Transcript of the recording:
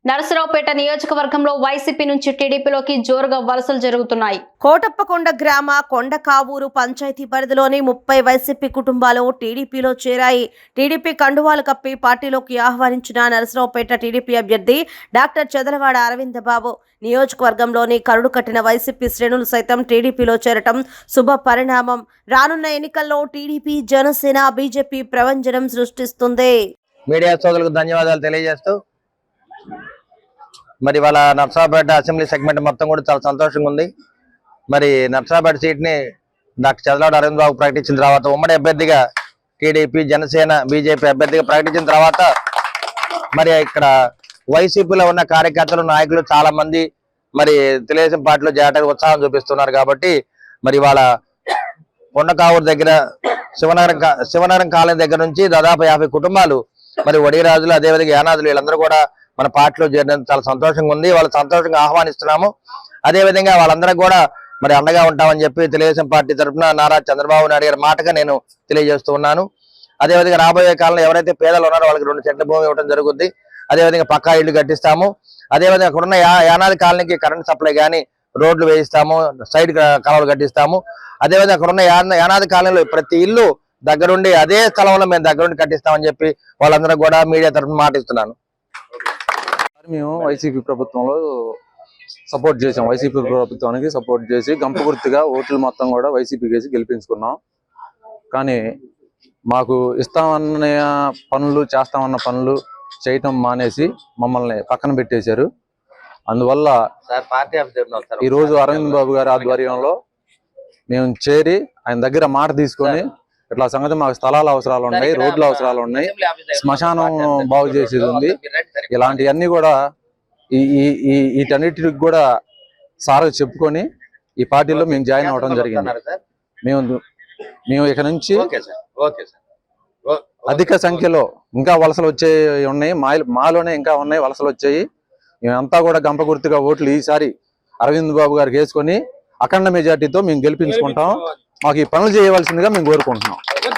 నరసరావుపేట నియోజకవర్గంలో వైసీపీ నుంచి టీడీపీలోకి జోరుగా వలసలు జరుగుతున్నాయి. కోటప్పకొండ గ్రామ కొండకావూరు పంచాయతీ పరిధిలోని 30 వైసీపీ కుటుంబాలు టీడీపీలో చేరాయి. టీడీపీ కండువాలు కప్పి పార్టీలోకి ఆహ్వానించిన నరసరావుపేట టీడీపీ అభ్యర్థి డాక్టర్ చదలవాడ అరవింద్ బాబు నియోజకవర్గంలోని కరుడు కట్టిన వైసీపీ శ్రేణులు సైతం టీడీపీలో చేరటం శుభ పరిణామం. రానున్న ఎన్నికల్లో టీడీపీ, జనసేన, బీజేపీ ప్రవంజనం సృష్టిస్తుంది. మీడియా సోదరులకు ధన్యవాదాలు తెలియజేస్తూ మరి వాళ్ళ నర్సరావుపేట అసెంబ్లీ సెగ్మెంట్ మొత్తం కూడా చాలా సంతోషంగా ఉంది. మరి నర్సరావుపేట సీట్ ని డాక్టర్ చదలవాడ అరవింద్ బాబు ప్రకటించిన తర్వాత ఉమ్మడి అభ్యర్థిగా టీడీపీ, జనసేన, బీజేపీ అభ్యర్థిగా ప్రకటించిన తర్వాత మరి ఇక్కడ వైసీపీలో ఉన్న కార్యకర్తలు, నాయకులు చాలా మంది మరి తెలుగుదేశం పార్టీలో చేరడానికి ఉత్సాహం చూపిస్తున్నారు. కాబట్టి మరి వాళ్ళ కొండకావూరు దగ్గర శివనగరం కాలనీ దగ్గర నుంచి దాదాపు 50 కుటుంబాలు మరి వడిరాజులు, అదేవిధంగా యానాదులు వీళ్ళందరూ కూడా మన పార్టీలో చేరినందుకు చాలా సంతోషంగా ఉంది. వాళ్ళు సంతోషంగా ఆహ్వానిస్తున్నాము. అదేవిధంగా వాళ్ళందరికీ కూడా మరి అండగా ఉంటామని చెప్పి తెలుగుదేశం పార్టీ తరఫున నారా చంద్రబాబు నాయుడు గారి మాటగా నేను తెలియజేస్తూ ఉన్నాను. అదేవిధంగా రాబోయే కాలంలో ఎవరైతే పేదలు ఉన్నారో వాళ్ళకి 2 సెంట్ల భూమి ఇవ్వడం జరుగుతుంది. అదేవిధంగా పక్కా ఇళ్లు కట్టిస్తాము. అదేవిధంగా అక్కడున్న యానాది కాలనీకి కరెంట్ సప్లై కానీ, రోడ్లు వేయిస్తాము, సైడ్ కాలువలు కట్టిస్తాము. అదేవిధంగా అక్కడున్న యానాది కాలనీలో ప్రతి ఇల్లు దగ్గరుండి అదే స్థలంలో మేము దగ్గరుండి కట్టిస్తామని చెప్పి వాళ్ళందరూ కూడా మీడియా తరఫున మాట ఇస్తున్నాను. మేము వైసీపీ ప్రభుత్వంలో సపోర్ట్ చేసాం. వైసీపీ ప్రభుత్వానికి సపోర్ట్ చేసి గంప గుర్తుగా ఓట్లు మొత్తం కూడా వైసీపీ కేసి గెలిపించుకున్నాం. కానీ మాకు ఇస్తామన్న పనులు, చేస్తామన్న పనులు చేయటం మానేసి మమ్మల్ని పక్కన పెట్టేశారు. అందువల్ల ఈరోజు అరవింద్ బాబు గారి ఆధ్వర్యంలో మేము చేరి ఆయన దగ్గర మాట తీసుకొని ఇట్లా సంగతి మాకు స్థలాల అవసరాలు ఉన్నాయి, రోడ్ల అవసరాలు ఉన్నాయి, శ్మశానం బాగు చేసేది ఉంది, ఇలాంటివన్నీ కూడా వీటన్నిటికి కూడా సార్ చెప్పుకొని ఈ పార్టీలో మేము జాయిన్ అవ్వడం జరిగింది. మేము ఇక నుంచి అధిక సంఖ్యలో ఇంకా వలసలు వచ్చే ఉన్నాయి, మాలోనే ఇంకా ఉన్నాయి వలసలు వచ్చాయి. మేమంతా కూడా గంప గుర్తుగా ఓట్లు ఈసారి అరవింద్ బాబు గారికి వేసుకొని అఖండ మెజార్టీతో మేము గెలిపించుకుంటాం. మాకు ఈ పనులు చేయవలసిందిగా మేము కోరుకుంటున్నాం.